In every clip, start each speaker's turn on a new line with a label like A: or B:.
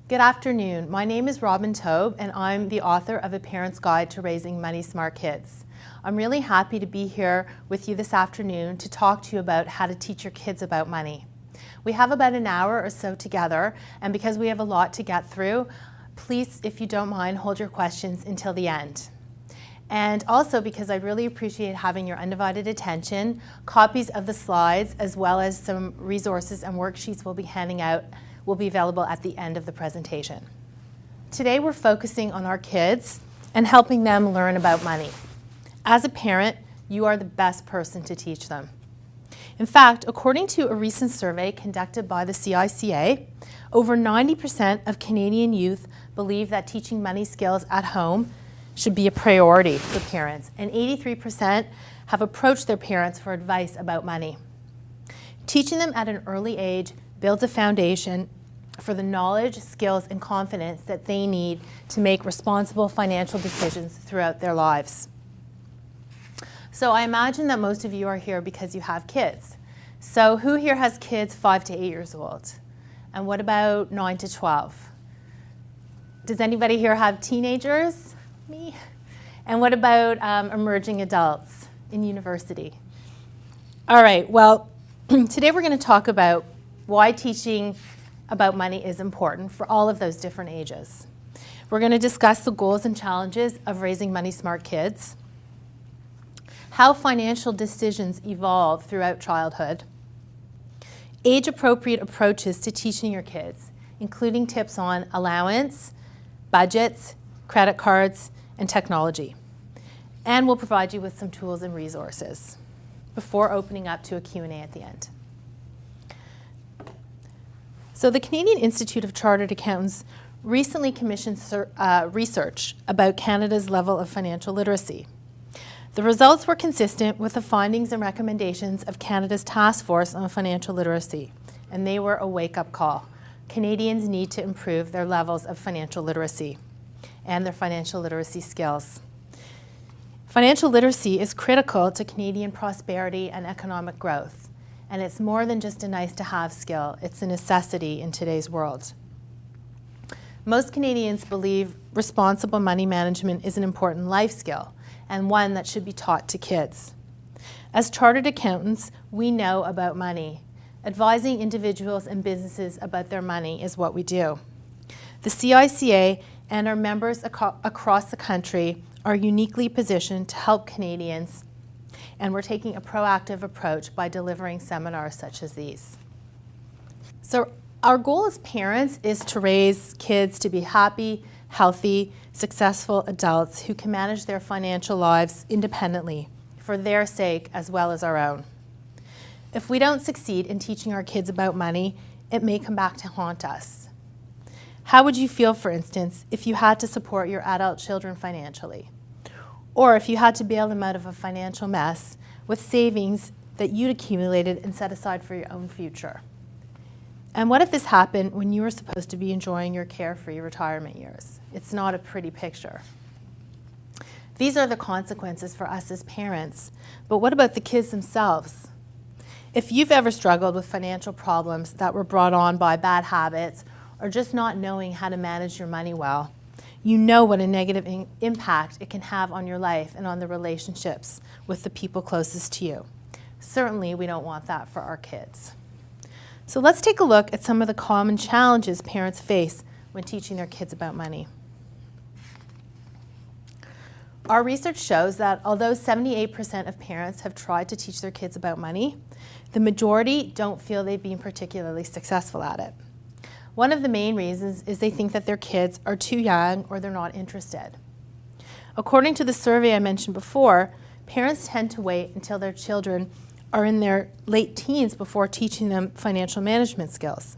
A: Good afternoon. My name is Robin Taube, and I'm the author of A Parent's Guide to Raising Money Smart Kids. I'm really happy to be here with you this afternoon to talk to you about how to teach your kids about money. We have about an hour or so together, and because we have a lot to get through, please, if you don't mind, hold your questions until the end. And also, because I really appreciate having your undivided attention, copies of the slides as well as some resources and worksheets we'll be handing out will be available at the end of the presentation. Today we're focusing on our kids and helping them learn about money. As a parent, you are the best person to teach them. In fact, according to a recent survey conducted by the CICA, over 90% of Canadian youth believe that teaching money skills at home should be a priority for parents, and 83% have approached their parents for advice about money. Teaching them at an early age builds a foundation for the knowledge, skills, and confidence that they need to make responsible financial decisions throughout their lives. So I imagine that most of you are here because you have kids. So who here has kids 5 to 8 years old? And what about 9 to 12? Does anybody here have teenagers? Me? And what about emerging adults in university? All right, well, today we're going to talk about why teaching about money is important for all of those different ages. We're going to discuss the goals and challenges of raising money smart kids, how financial decisions evolve throughout childhood, age-appropriate approaches to teaching your kids, including tips on allowance, budgets, credit cards, and technology. And we'll provide you with some tools and resources before opening up to a Q&A at the end. So the Canadian Institute of Chartered Accountants recently commissioned research about Canada's level of financial literacy. The results were consistent with the findings and recommendations of Canada's Task Force on Financial Literacy, and they were a wake-up call. Canadians need to improve their levels of financial literacy and their financial literacy skills. Financial literacy is critical to Canadian prosperity and economic growth. And it's more than just a nice-to-have skill. It's a necessity in today's world. Most Canadians believe responsible money management is an important life skill and one that should be taught to kids. As chartered accountants, we know about money. Advising individuals and businesses about their money is what we do. The CICA and our members across the country are uniquely positioned to help Canadians, and we're taking a proactive approach by delivering seminars such as these. So our goal as parents is to raise kids to be happy, healthy, successful adults who can manage their financial lives independently for their sake as well as our own. If we don't succeed in teaching our kids about money, it may come back to haunt us. How would you feel, for instance, if you had to support your adult children financially? Or if you had to bail them out of a financial mess with savings that you'd accumulated and set aside for your own future? And what if this happened when you were supposed to be enjoying your carefree retirement years? It's not a pretty picture. These are the consequences for us as parents, but what about the kids themselves? If you've ever struggled with financial problems that were brought on by bad habits or just not knowing how to manage your money well, you know what a negative impact it can have on your life and on the relationships with the people closest to you. Certainly, we don't want that for our kids. So let's take a look at some of the common challenges parents face when teaching their kids about money. Our research shows that although 78% of parents have tried to teach their kids about money, the majority don't feel they've been particularly successful at it. One of the main reasons is they think that their kids are too young or they're not interested. According to the survey I mentioned before, parents tend to wait until their children are in their late teens before teaching them financial management skills.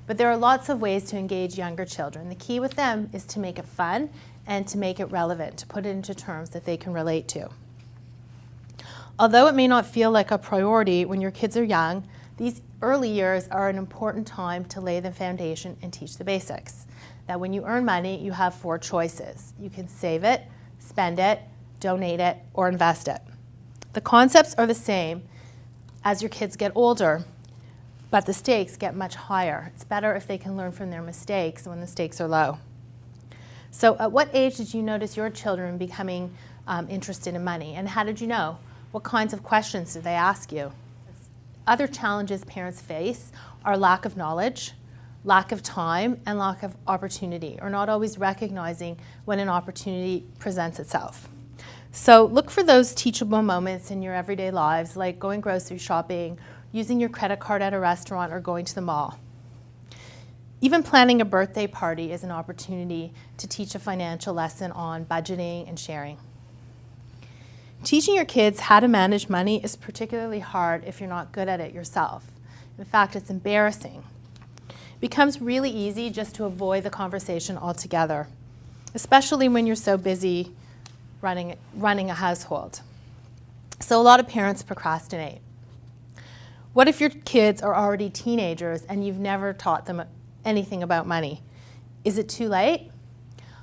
A: But there are lots of ways to engage younger children. The key with them is to make it fun and to make it relevant, to put it into terms that they can relate to. Although it may not feel like a priority when your kids are young, these early years are an important time to lay the foundation and teach the basics. That when you earn money, you have 4 choices. You can save it, spend it, donate it, or invest it. The concepts are the same as your kids get older, but the stakes get much higher. It's better if they can learn from their mistakes when the stakes are low. So at what age did you notice your children becoming interested in money, and how did you know? What kinds of questions did they ask you? Other challenges parents face are lack of knowledge, lack of time, and lack of opportunity, or not always recognizing when an opportunity presents itself. So look for those teachable moments in your everyday lives, like going grocery shopping, using your credit card at a restaurant, or going to the mall. Even planning a birthday party is an opportunity to teach a financial lesson on budgeting and sharing. Teaching your kids how to manage money is particularly hard if you're not good at it yourself. In fact, it's embarrassing. It becomes really easy just to avoid the conversation altogether, especially when you're so busy running a household. So a lot of parents procrastinate. What if your kids are already teenagers and you've never taught them anything about money? Is it too late?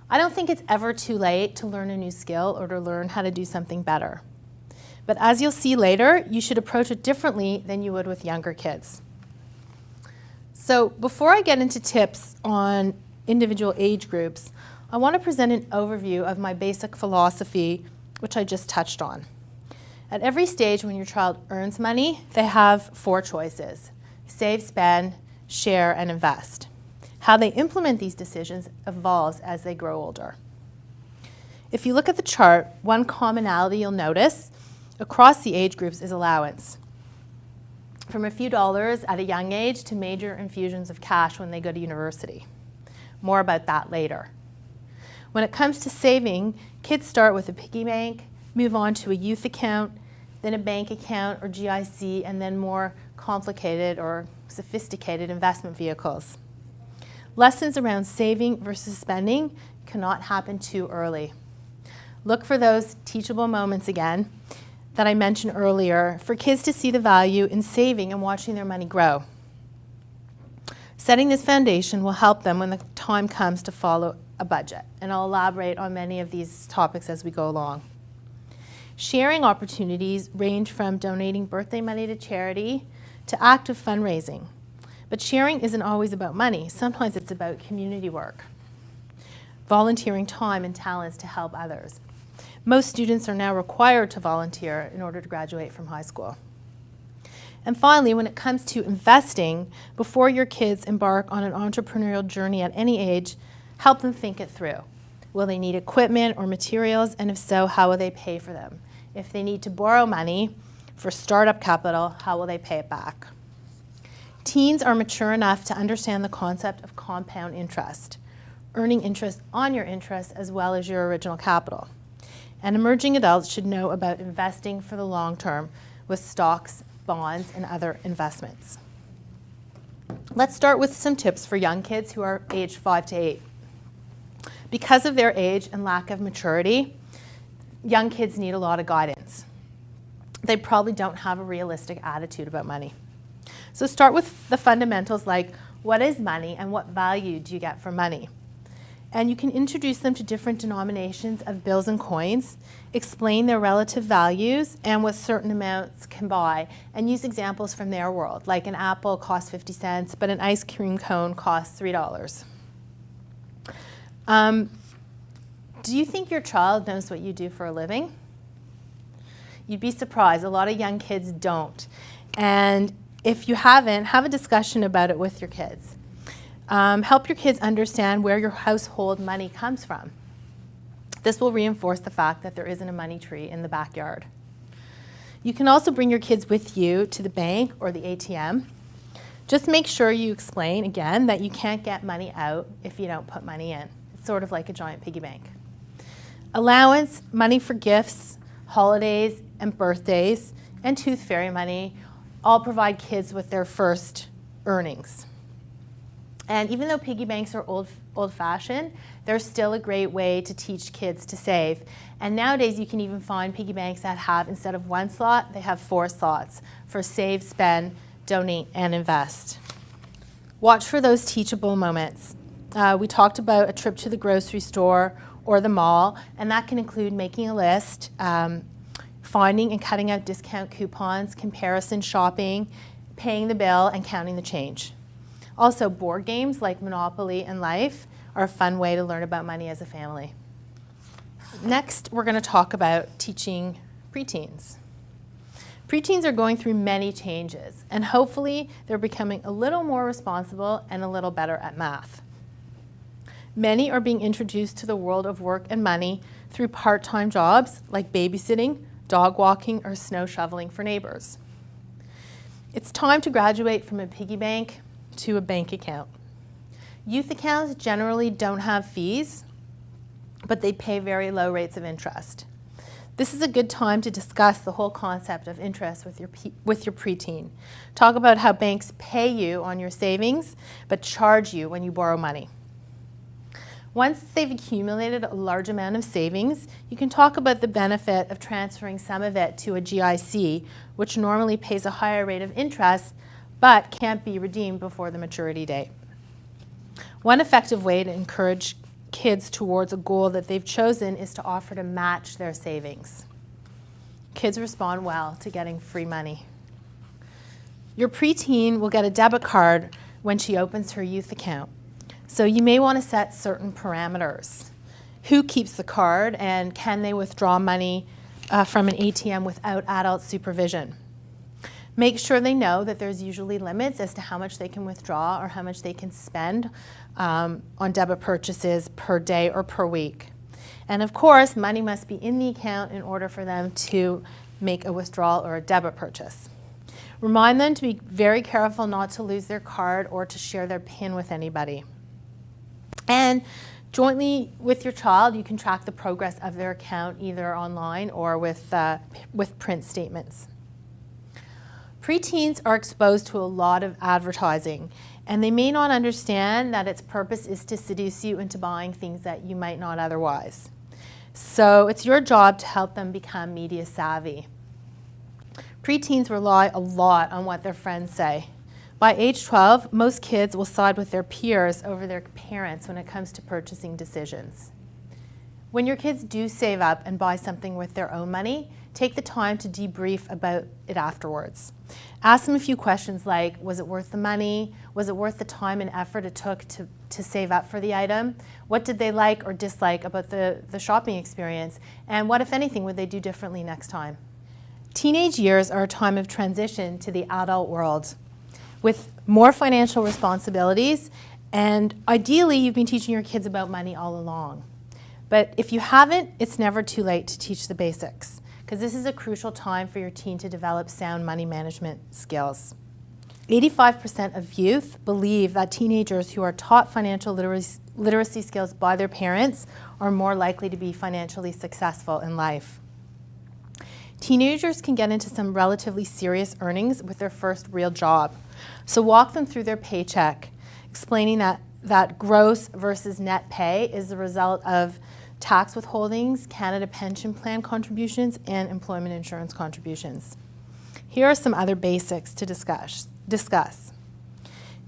A: I don't think it's ever too late to learn a new skill or to learn how to do something better. But as you'll see later, you should approach it differently than you would with younger kids. So before I get into tips on individual age groups, I want to present an overview of my basic philosophy, which I just touched on. At every stage when your child earns money, they have 4 choices: save, spend, share, and invest. How they implement these decisions evolves as they grow older. If you look at the chart, one commonality you'll notice across the age groups is allowance. From a few dollars at a young age to major infusions of cash when they go to university. More about that later. When it comes to saving, kids start with a piggy bank, move on to a youth account, then a bank account or GIC, and then more complicated or sophisticated investment vehicles. Lessons around saving versus spending cannot happen too early. Look for those teachable moments again that I mentioned earlier for kids to see the value in saving and watching their money grow. Setting this foundation will help them when the time comes to follow a budget, and I'll elaborate on many of these topics as we go along. Sharing opportunities range from donating birthday money to charity to active fundraising. But sharing isn't always about money. Sometimes it's about community work, volunteering time and talents to help others. Most students are now required to volunteer in order to graduate from high school. And finally, when it comes to investing, before your kids embark on an entrepreneurial journey at any age, help them think it through. Will they need equipment or materials? And if so, how will they pay for them? If they need to borrow money for startup capital, how will they pay it back? Teens are mature enough to understand the concept of compound interest, earning interest on your interest as well as your original capital. And emerging adults should know about investing for the long term with stocks, bonds, and other investments. Let's start with some tips for young kids who are aged 5 to 8. Because of their age and lack of maturity, young kids need a lot of guidance. They probably don't have a realistic attitude about money. So start with the fundamentals like, what is money and what value do you get from money? And you can introduce them to different denominations of bills and coins, explain their relative values and what certain amounts can buy, and use examples from their world, like an apple costs 50 cents, but an ice cream cone costs $3. Do you think your child knows what you do for a living? You'd be surprised. A lot of young kids don't. And if you haven't, have a discussion about it with your kids. Help your kids understand where your household money comes from. This will reinforce the fact that there isn't a money tree in the backyard. You can also bring your kids with you to the bank or the ATM. Just make sure you explain, again, that you can't get money out if you don't put money in. It's sort of like a giant piggy bank. Allowance, money for gifts, holidays, and birthdays, and tooth fairy money all provide kids with their first earnings. And even though piggy banks are old-fashioned, they're still a great way to teach kids to save. And nowadays you can even find piggy banks that have, instead of 1 slot, they have 4 slots for save, spend, donate, and invest. Watch for those teachable moments. We talked about a trip to the grocery store or the mall, and that can include making a list, finding and cutting out discount coupons, comparison shopping, paying the bill, and counting the change. Also, board games like Monopoly and Life are a fun way to learn about money as a family. Next, we're going to talk about teaching preteens. Preteens are going through many changes, and hopefully they're becoming a little more responsible and a little better at math. Many are being introduced to the world of work and money through part-time jobs like babysitting, dog walking, or snow shoveling for neighbors. It's time to graduate from a piggy bank to a bank account. Youth accounts generally don't have fees, but they pay very low rates of interest. This is a good time to discuss the whole concept of interest with your preteen. Talk about how banks pay you on your savings, but charge you when you borrow money. Once they've accumulated a large amount of savings, you can talk about the benefit of transferring some of it to a GIC, which normally pays a higher rate of interest, but can't be redeemed before the maturity date. One effective way to encourage kids towards a goal that they've chosen is to offer to match their savings. Kids respond well to getting free money. Your preteen will get a debit card when she opens her youth account. So you may want to set certain parameters. Who keeps the card, and can they withdraw money from an ATM without adult supervision? Make sure they know that there's usually limits as to how much they can withdraw or how much they can spend on debit purchases per day or per week. And of course, money must be in the account in order for them to make a withdrawal or a debit purchase. Remind them to be very careful not to lose their card or to share their PIN with anybody. And jointly with your child, you can track the progress of their account either online or with print statements. Preteens are exposed to a lot of advertising, and they may not understand that its purpose is to seduce you into buying things that you might not otherwise. So it's your job to help them become media savvy. Preteens rely a lot on what their friends say. By age 12, most kids will side with their peers over their parents when it comes to purchasing decisions. When your kids do save up and buy something with their own money, take the time to debrief about it afterwards. Ask them a few questions like, was it worth the money? Was it worth the time and effort it took to save up for the item? What did they like or dislike about the shopping experience? And what, if anything, would they do differently next time? Teenage years are a time of transition to the adult world with more financial responsibilities, and ideally you've been teaching your kids about money all along. But if you haven't, it's never too late to teach the basics, because this is a crucial time for your teen to develop sound money management skills. 85% of youth believe that teenagers who are taught financial literacy skills by their parents are more likely to be financially successful in life. Teenagers can get into some relatively serious earnings with their first real job. So walk them through their paycheck, explaining that gross versus net pay is the result of tax withholdings, Canada Pension Plan contributions, and employment insurance contributions. Here are some other basics to discuss.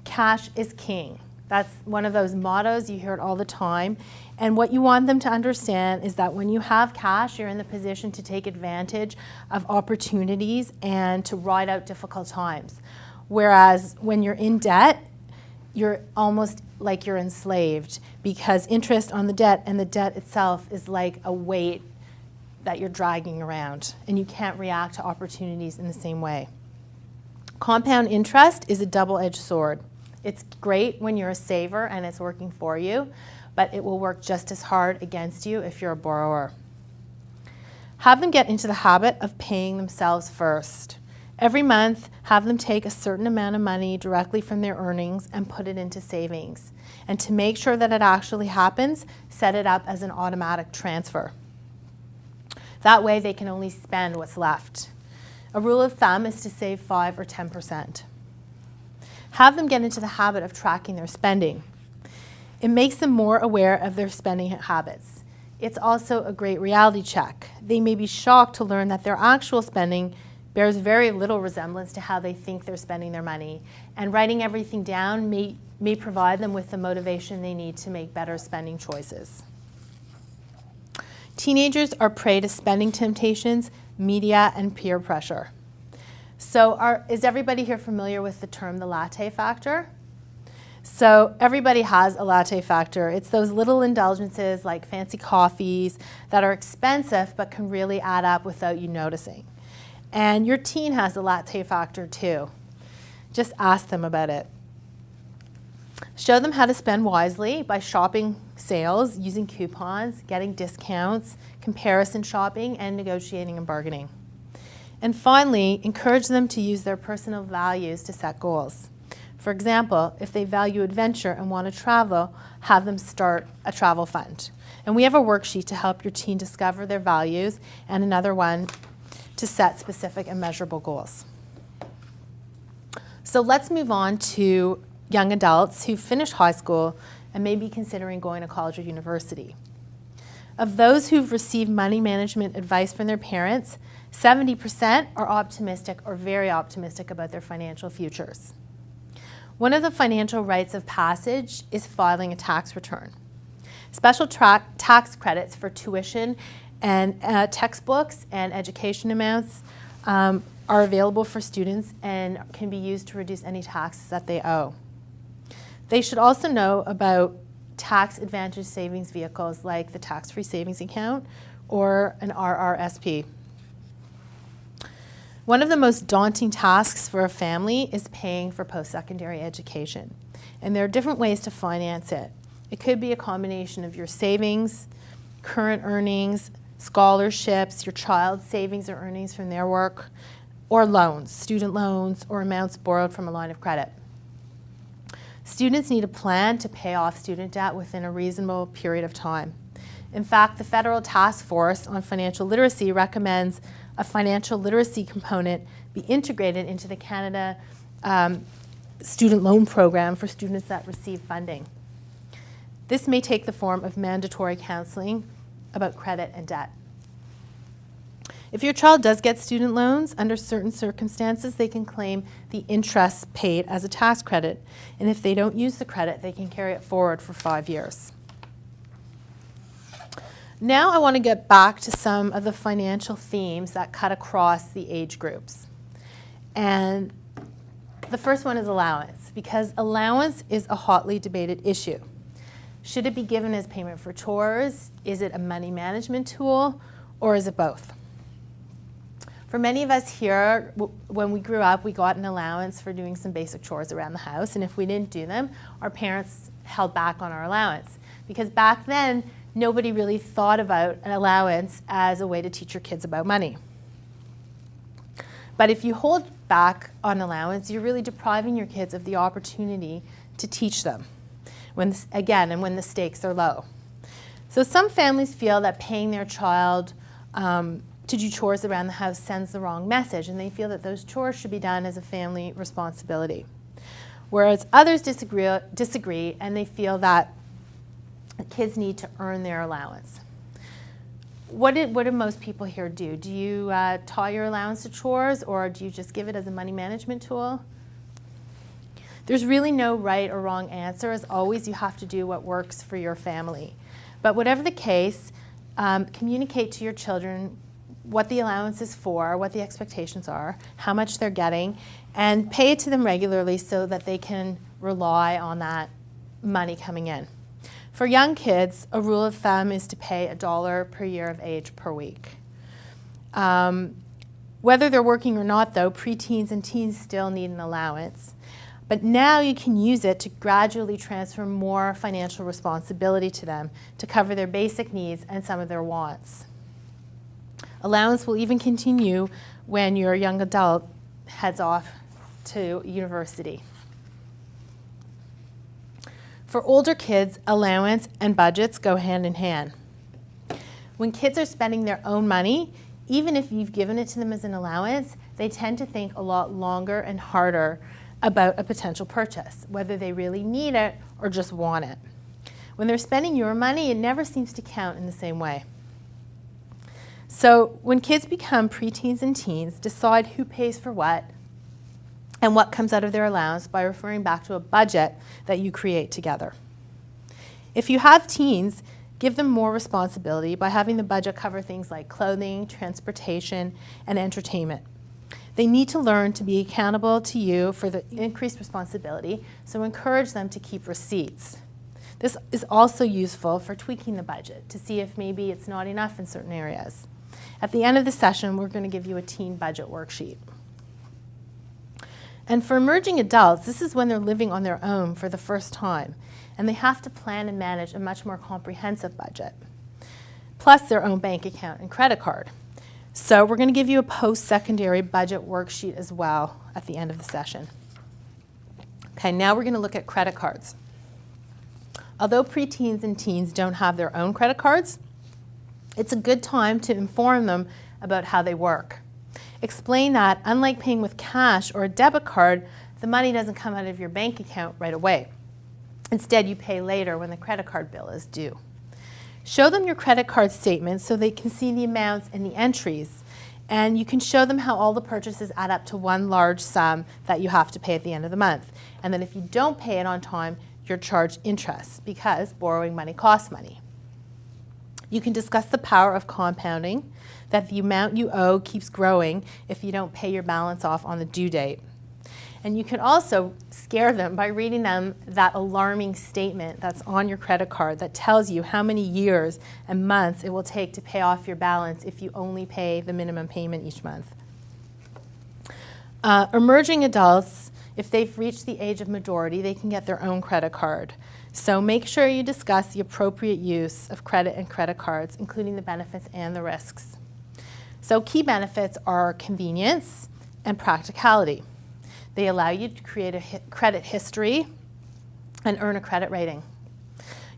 A: Cash is king. That's one of those mottos, you hear it all the time. And what you want them to understand is that when you have cash, you're in the position to take advantage of opportunities and to ride out difficult times. Whereas when you're in debt, you're almost like you're enslaved, because interest on the debt and the debt itself is like a weight that you're dragging around, and you can't react to opportunities in the same way. Compound interest is a double-edged sword. It's great when you're a saver and it's working for you, but it will work just as hard against you if you're a borrower. Have them get into the habit of paying themselves first. Every month, have them take a certain amount of money directly from their earnings and put it into savings. And to make sure that it actually happens, set it up as an automatic transfer. That way they can only spend what's left. A rule of thumb is to save 5 or 10%. Have them get into the habit of tracking their spending. It makes them more aware of their spending habits. It's also a great reality check. They may be shocked to learn that their actual spending bears very little resemblance to how they think they're spending their money, and writing everything down may provide them with the motivation they need to make better spending choices. Teenagers are prey to spending temptations, media, and peer pressure. So is everybody here familiar with the term the latte factor? So everybody has a latte factor. It's those little indulgences like fancy coffees that are expensive but can really add up without you noticing. And your teen has a latte factor too. Just ask them about it. Show them how to spend wisely by shopping sales, using coupons, getting discounts, comparison shopping, and negotiating and bargaining. And finally, encourage them to use their personal values to set goals. For example, if they value adventure and want to travel, have them start a travel fund. And we have a worksheet to help your teen discover their values and another one to set specific and measurable goals. So let's move on to young adults who finish high school and may be considering going to college or university. Of those who've received money management advice from their parents, 70% are optimistic or very optimistic about their financial futures. One of the financial rites of passage is filing a tax return. Special tax credits for tuition and textbooks and education amounts are available for students and can be used to reduce any taxes that they owe. They should also know about tax advantage savings vehicles like the tax-free savings account or an RRSP. One of the most daunting tasks for a family is paying for post-secondary education. And there are different ways to finance it. It could be a combination of your savings, current earnings, scholarships, your child's savings or earnings from their work, or loans, student loans, or amounts borrowed from a line of credit. Students need a plan to pay off student debt within a reasonable period of time. In fact, the Federal Task Force on Financial Literacy recommends a financial literacy component be integrated into the Canada Student Loan Program for students that receive funding. This may take the form of mandatory counseling about credit and debt. If your child does get student loans, under certain circumstances, they can claim the interest paid as a tax credit. And if they don't use the credit, they can carry it forward for 5 years. Now I want to get back to some of the financial themes that cut across the age groups. And the first one is allowance, because allowance is a hotly debated issue. Should it be given as payment for chores? Is it a money management tool? Or is it both? For many of us here, when we grew up, we got an allowance for doing some basic chores around the house, and if we didn't do them, our parents held back on our allowance. Because back then, nobody really thought about an allowance as a way to teach your kids about money. But if you hold back on allowance, you're really depriving your kids of the opportunity to teach them, when the stakes are low. So some families feel that paying their child to do chores around the house sends the wrong message, and they feel that those chores should be done as a family responsibility. Whereas others disagree, and they feel that kids need to earn their allowance. What do most people here do? Do you tie your allowance to chores, or do you just give it as a money management tool? There's really no right or wrong answer. As always, you have to do what works for your family. But whatever the case, communicate to your children what the allowance is for, what the expectations are, how much they're getting, and pay it to them regularly so that they can rely on that money coming in. For young kids, a rule of thumb is to pay $1 per year of age per week. Whether they're working or not, though, preteens and teens still need an allowance. But now you can use it to gradually transfer more financial responsibility to them to cover their basic needs and some of their wants. Allowance will even continue when your young adult heads off to university. For older kids, allowance and budgets go hand in hand. When kids are spending their own money, even if you've given it to them as an allowance, they tend to think a lot longer and harder about a potential purchase, whether they really need it or just want it. When they're spending your money, it never seems to count in the same way. So when kids become preteens and teens, decide who pays for what and what comes out of their allowance by referring back to a budget that you create together. If you have teens, give them more responsibility by having the budget cover things like clothing, transportation, and entertainment. They need to learn to be accountable to you for the increased responsibility, so encourage them to keep receipts. This is also useful for tweaking the budget to see if maybe it's not enough in certain areas. At the end of the session, we're going to give you a teen budget worksheet. And for emerging adults, this is when they're living on their own for the first time, and they have to plan and manage a much more comprehensive budget, plus their own bank account and credit card. So we're going to give you a post-secondary budget worksheet as well at the end of the session. Okay, now we're going to look at credit cards. Although preteens and teens don't have their own credit cards, it's a good time to inform them about how they work. Explain that, unlike paying with cash or a debit card, the money doesn't come out of your bank account right away. Instead, you pay later when the credit card bill is due. Show them your credit card statements so they can see the amounts and the entries. And you can show them how all the purchases add up to one large sum that you have to pay at the end of the month. And then if you don't pay it on time, you're charged interest because borrowing money costs money. You can discuss the power of compounding, that the amount you owe keeps growing if you don't pay your balance off on the due date. And you can also scare them by reading them that alarming statement that's on your credit card that tells you how many years and months it will take to pay off your balance if you only pay the minimum payment each month. Emerging adults, if they've reached the age of majority, they can get their own credit card. So make sure you discuss the appropriate use of credit and credit cards, including the benefits and the risks. So key benefits are convenience and practicality. They allow you to create a credit history and earn a credit rating.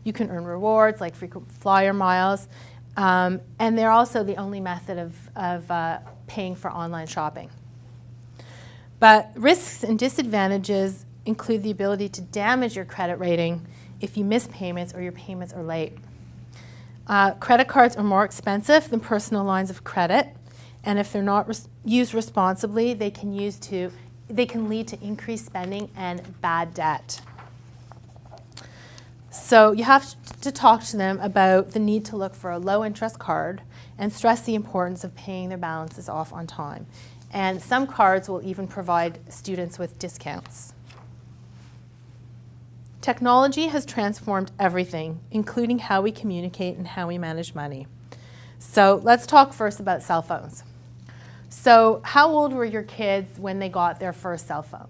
A: You can earn rewards like frequent flyer miles, and they're also the only method of paying for online shopping. But risks and disadvantages include the ability to damage your credit rating if you miss payments or your payments are late. Credit cards are more expensive than personal lines of credit, and if they're not used responsibly, they can lead to increased spending and bad debt. So you have to talk to them about the need to look for a low-interest card and stress the importance of paying their balances off on time. And some cards will even provide students with discounts. Technology has transformed everything, including how we communicate and how we manage money. So let's talk first about cell phones. So how old were your kids when they got their first cell phone?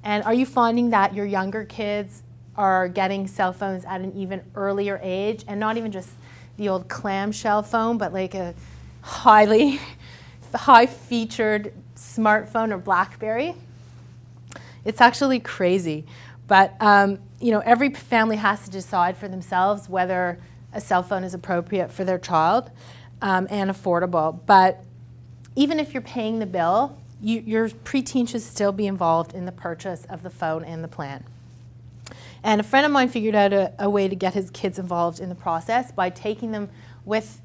A: And are you finding that your younger kids are getting cell phones at an even earlier age, and not even just the old clamshell phone, but like a high-featured smartphone or BlackBerry? It's actually crazy. But every family has to decide for themselves whether a cell phone is appropriate for their child and affordable. But even if you're paying the bill, your preteen should still be involved in the purchase of the phone and the plan. And a friend of mine figured out a way to get his kids involved in the process by taking them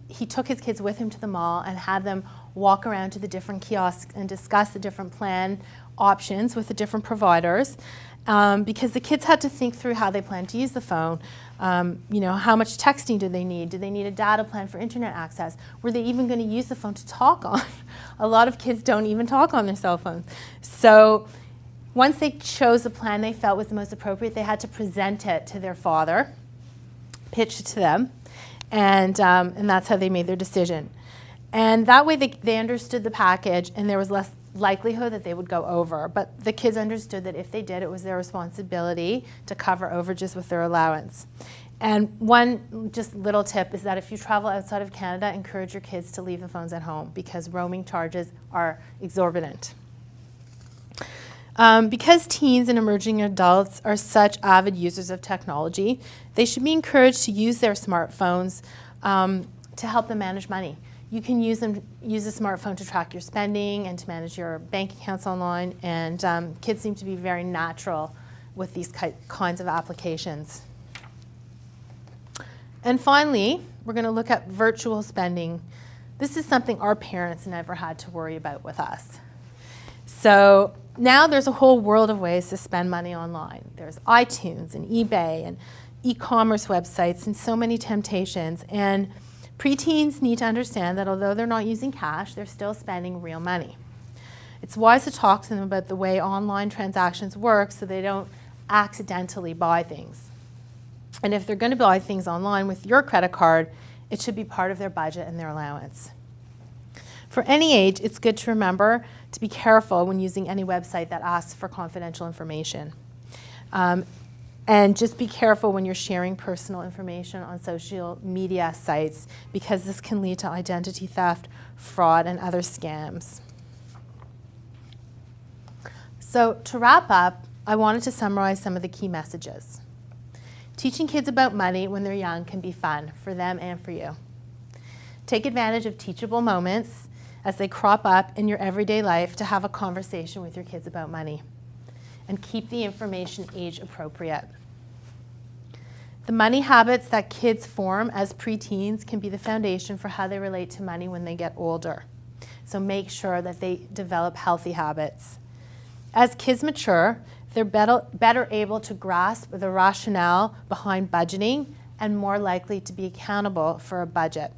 A: he took his kids with him to the mall and had them walk around to the different kiosks and discuss the different plan options with the different providers. Because the kids had to think through how they plan to use the phone. How much texting did they need? Did they need a data plan for internet access? Were they even going to use the phone to talk on? A lot of kids don't even talk on their cell phones. So once they chose the plan they felt was the most appropriate, they had to present it to their father, pitch it to them, and that's how they made their decision. And that way they understood the package, and there was less likelihood that they would go over. But the kids understood that if they did, it was their responsibility to cover overages with their allowance. And one just little tip is that if you travel outside of Canada, encourage your kids to leave the phones at home because roaming charges are exorbitant. Because teens and emerging adults are such avid users of technology, they should be encouraged to use their smartphones to help them manage money. You can use a smartphone to track your spending and to manage your bank accounts online, and kids seem to be very natural with these kinds of applications. And finally, we're going to look at virtual spending. This is something our parents never had to worry about with us. So now there's a whole world of ways to spend money online. There's iTunes and eBay and e-commerce websites and so many temptations. And preteens need to understand that although they're not using cash, they're still spending real money. It's wise to talk to them about the way online transactions work so they don't accidentally buy things. And if they're going to buy things online with your credit card, it should be part of their budget and their allowance. For any age, it's good to remember to be careful when using any website that asks for confidential information. And just be careful when you're sharing personal information on social media sites, because this can lead to identity theft, fraud, and other scams. So to wrap up, I wanted to summarize some of the key messages. Teaching kids about money when they're young can be fun for them and for you. Take advantage of teachable moments as they crop up in your everyday life to have a conversation with your kids about money. And keep the information age appropriate. The money habits that kids form as preteens can be the foundation for how they relate to money when they get older. So make sure that they develop healthy habits. As kids mature, they're better able to grasp the rationale behind budgeting and more likely to be accountable for a budget.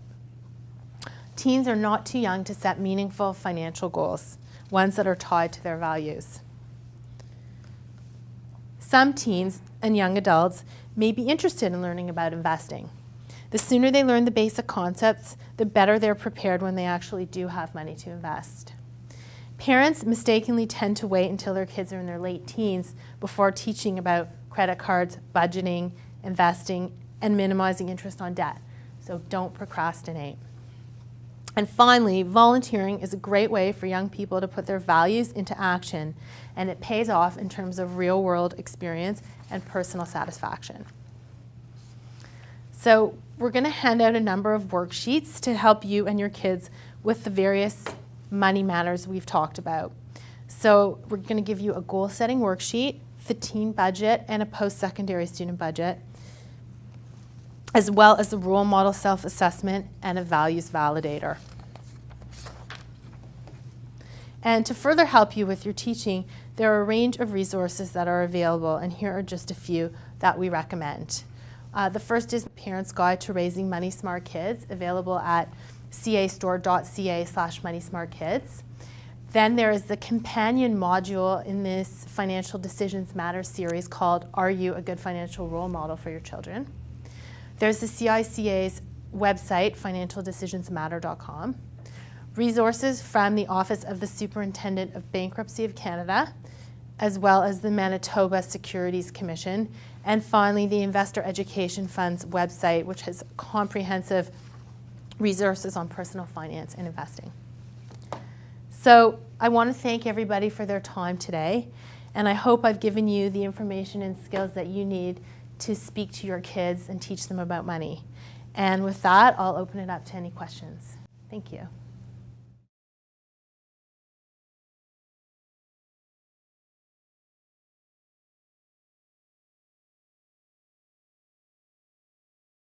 A: Teens are not too young to set meaningful financial goals, ones that are tied to their values. Some teens and young adults may be interested in learning about investing. The sooner they learn the basic concepts, the better they're prepared when they actually do have money to invest. Parents mistakenly tend to wait until their kids are in their late teens before teaching about credit cards, budgeting, investing, and minimizing interest on debt. So don't procrastinate. And finally, volunteering is a great way for young people to put their values into action, and it pays off in terms of real-world experience and personal satisfaction. So we're going to hand out a number of worksheets to help you and your kids with the various money matters we've talked about. So we're going to give you a goal-setting worksheet, the teen budget, and a post-secondary student budget, as well as the role model self-assessment and a values validator. And to further help you with your teaching, there are a range of resources that are available, and here are just a few that we recommend. The first is Parents' Guide to Raising Money Smart Kids, available at castore.ca/moneysmartkids. Then there is the companion module in this Financial Decisions Matter series called Are You a Good Financial Role Model for Your Children? There's the CICA's website, financialdecisionsmatter.com. Resources from the Office of the Superintendent of Bankruptcy of Canada, as well as the Manitoba Securities Commission, and finally the Investor Education Fund's website, which has comprehensive resources on personal finance and investing. So I want to thank everybody for their time today, and I hope I've given you the information and skills that you need to speak to your kids and teach them about money. And with that, I'll open it up to any questions. Thank you.